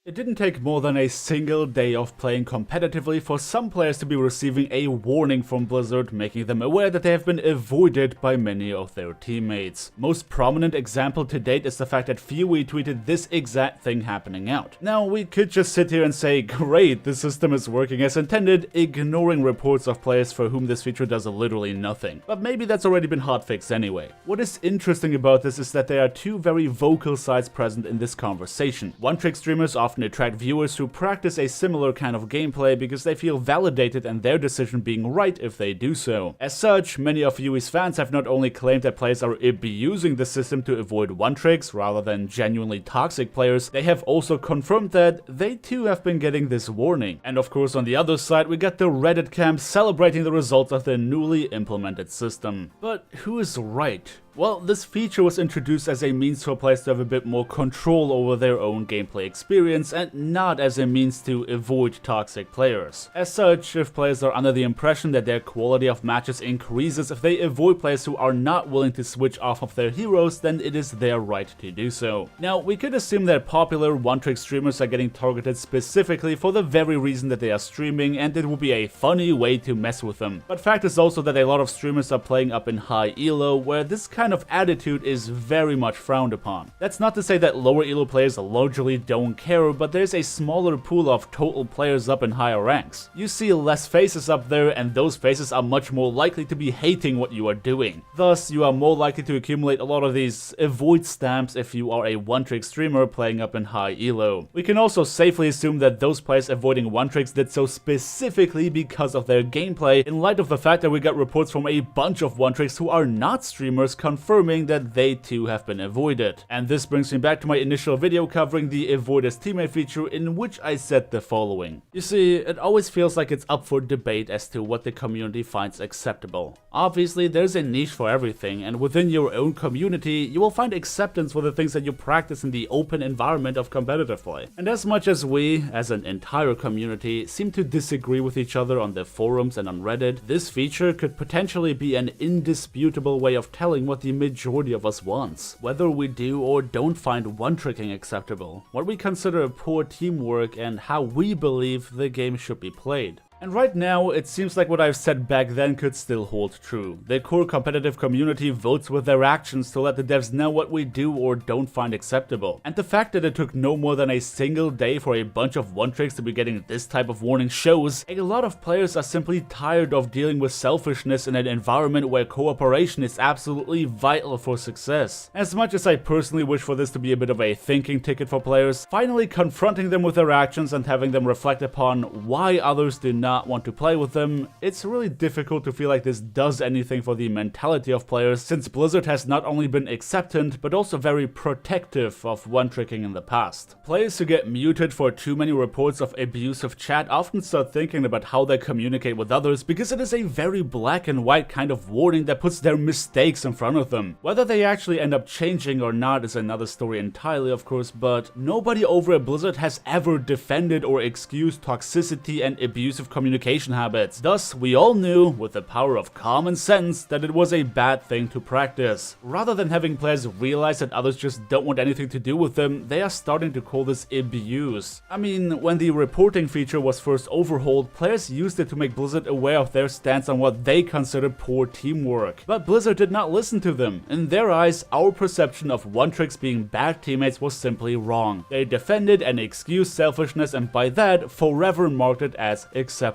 It didn't take more than a single day of playing competitively for some players to be receiving a warning from Blizzard, making them aware that they have been avoided by many of their teammates. Most prominent example to date is the fact that Fury tweeted this exact thing happening out. Now, we could just sit here and say, great, the system is working as intended, ignoring reports of players for whom this feature does literally nothing. But maybe that's already been hotfixed anyway. What is interesting about this is that there are two very vocal sides present in this conversation. One-trick streamers often attract viewers who practice a similar kind of gameplay because they feel validated in their decision being right if they do so. As such, many of Fury's fans have not only claimed that players are abusing the system to avoid one-tricks rather than genuinely toxic players, they have also confirmed that they too have been getting this warning. And of course, on the other side, we got the Reddit camp celebrating the results of the newly implemented system. But who is right? Well, this feature was introduced as a means for players to have a bit more control over their own gameplay experience and not as a means to avoid toxic players. As such, if players are under the impression that their quality of matches increases if they avoid players who are not willing to switch off of their heroes, then it is their right to do so. Now, we could assume that popular one-trick streamers are getting targeted specifically for the very reason that they are streaming, and it will be a funny way to mess with them. But fact is also that a lot of streamers are playing up in high elo, where this kind of attitude is very much frowned upon. That's not to say that lower elo players largely don't care, but there's a smaller pool of total players up in higher ranks. You see less faces up there, and those faces are much more likely to be hating what you are doing. Thus, you are more likely to accumulate a lot of these avoid stamps if you are a one-trick streamer playing up in high elo. We can also safely assume that those players avoiding one-tricks did so specifically because of their gameplay, in light of the fact that we got reports from a bunch of one-tricks who are not streamers confirming that they too have been avoided. And this brings me back to my initial video covering the avoid as teammate feature, in which I said the following. You see, it always feels like it's up for debate as to what the community finds acceptable. Obviously, there's a niche for everything, and within your own community, you will find acceptance for the things that you practice in the open environment of competitive play. And as much as we, as an entire community, seem to disagree with each other on the forums and on Reddit, this feature could potentially be an indisputable way of telling what the majority of us wants. Whether we do or don't find one-tricking acceptable, what we consider poor teamwork, and how we believe the game should be played. And right now, it seems like what I've said back then could still hold true. The core competitive community votes with their actions to let the devs know what we do or don't find acceptable. And the fact that it took no more than a single day for a bunch of one-tricks to be getting this type of warning shows a lot of players are simply tired of dealing with selfishness in an environment where cooperation is absolutely vital for success. As much as I personally wish for this to be a bit of a thinking ticket for players, finally confronting them with their actions and having them reflect upon why others do not want to play with them, it's really difficult to feel like this does anything for the mentality of players, since Blizzard has not only been acceptant, but also very protective of one-tricking in the past. Players who get muted for too many reports of abusive chat often start thinking about how they communicate with others, because it is a very black and white kind of warning that puts their mistakes in front of them. Whether they actually end up changing or not is another story entirely, of course, but nobody over at Blizzard has ever defended or excused toxicity and abusive communication habits. Thus, we all knew, with the power of common sense, that it was a bad thing to practice. Rather than having players realize that others just don't want anything to do with them, they are starting to call this abuse. I mean, when the reporting feature was first overhauled, players used it to make Blizzard aware of their stance on what they considered poor teamwork. But Blizzard did not listen to them. In their eyes, our perception of one-tricks being bad teammates was simply wrong. They defended and excused selfishness, and by that, forever marked it as acceptable.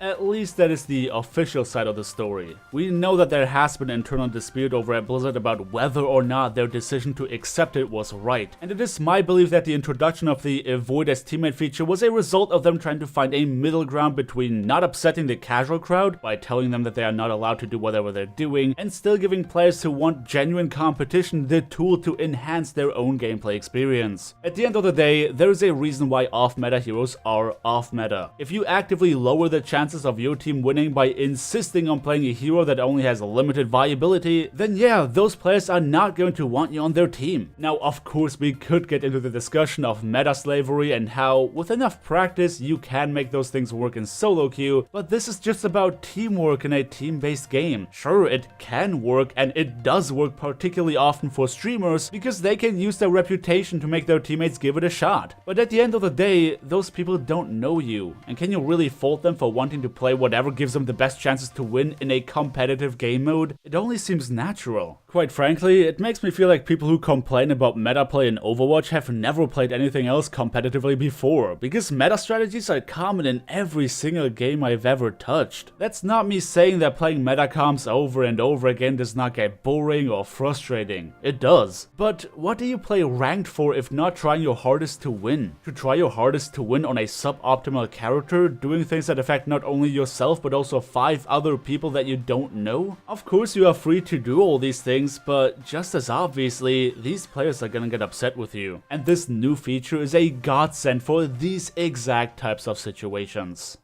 At least that is the official side of the story. We know that there has been internal dispute over at Blizzard about whether or not their decision to accept it was right, and it is my belief that the introduction of the avoid as teammate feature was a result of them trying to find a middle ground between not upsetting the casual crowd by telling them that they are not allowed to do whatever they're doing, and still giving players who want genuine competition the tool to enhance their own gameplay experience. At the end of the day, there is a reason why off-meta heroes are off-meta. If you actively lower the chances of your team winning by insisting on playing a hero that only has limited viability, then yeah, those players are not going to want you on their team. Now, of course, we could get into the discussion of meta slavery and how, with enough practice, you can make those things work in solo queue, but this is just about teamwork in a team-based game. Sure, it can work, and it does work particularly often for streamers because they can use their reputation to make their teammates give it a shot. But at the end of the day, those people don't know you, and can you really fault them for wanting to play whatever gives them the best chances to win in a competitive game mode? It only seems natural. Quite frankly, it makes me feel like people who complain about meta play in Overwatch have never played anything else competitively before, because meta strategies are common in every single game I've ever touched. That's not me saying that playing meta comps over and over again does not get boring or frustrating. It does. But what do you play ranked for if not trying your hardest to win? To try your hardest to win on a suboptimal character, doing things that affect not only yourself but also 5 other people that you don't know? Of course you are free to do all these things, but just as obviously, these players are gonna get upset with you. And this new feature is a godsend for these exact types of situations.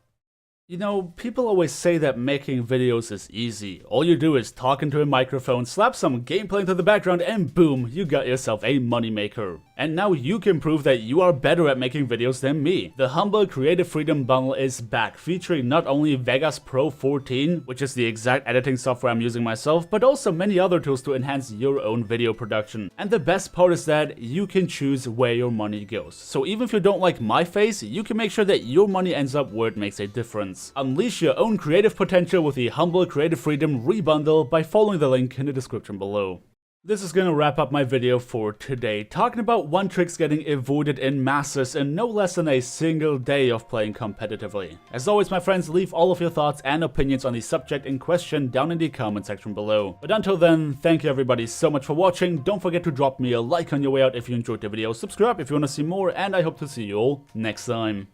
You know, people always say that making videos is easy. All you do is talk into a microphone, slap some gameplay into the background, and boom, you got yourself a moneymaker. And now you can prove that you are better at making videos than me. The Humble Creative Freedom Bundle is back, featuring not only Vegas Pro 14, which is the exact editing software I'm using myself, but also many other tools to enhance your own video production. And the best part is that you can choose where your money goes. So even if you don't like my face, you can make sure that your money ends up where it makes a difference. Unleash your own creative potential with the Humble Creative Freedom Rebundle by following the link in the description below. This is gonna wrap up my video for today, talking about one-tricks getting avoided in masses in no less than a single day of playing competitively. As always, my friends, leave all of your thoughts and opinions on the subject in question down in the comment section below. But until then, thank you everybody so much for watching. Don't forget to drop me a like on your way out if you enjoyed the video, subscribe if you want to see more, and I hope to see you all next time.